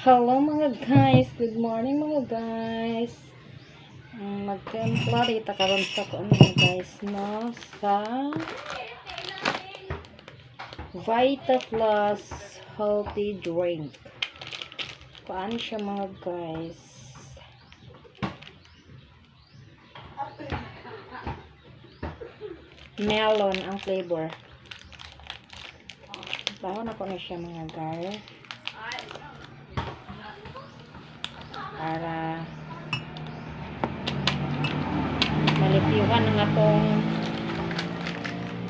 Hello mga guys, good morning mga guys. Magtempla dito karon sa ko mga guys no sa Vita Plus healthy drink. Kuan siya mga guys. Melon ang flavor. Baho na po na siya mga guys. Para malipiwan ng atong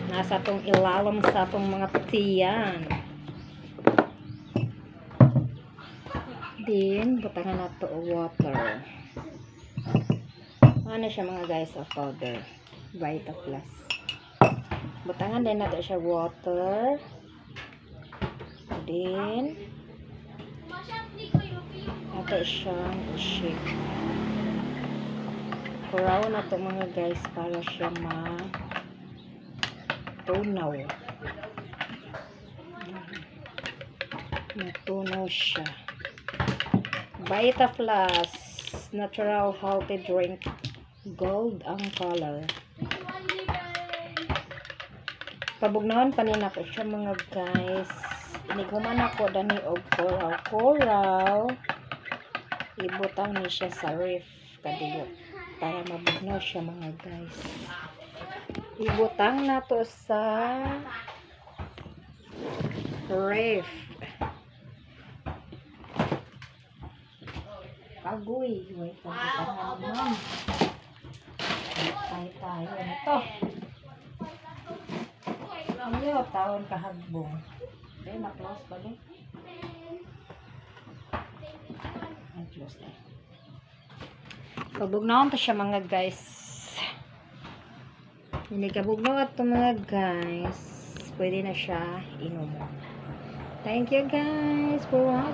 nasa tong ilalim sa atong mga tiyan. Then butangan nato water. Ano siya mga guys of powder Vita Plus. Butangan din nato siya water. Then ato siyang shake. Kuraw na to mga guys para siya matunaw. Matunaw siya. Vita Plus natural healthy drink. Gold ang color. Pabugnaon pa nila ko siya mga guys. Iniguman ako dani og koraw. Ibutang ni siya sa ref kadiyo para mabugnaw siya mga guys. Ibutang na to sa ref. Agoy, wait lang naman. Tayo nito. Ano taon kahagbong. Okay, na-close pa din. Close na. Kabugnaw to siya mga guys. Hindi kabugnaw ito mga guys. Pwede na siya inumo. Thank you guys for watching.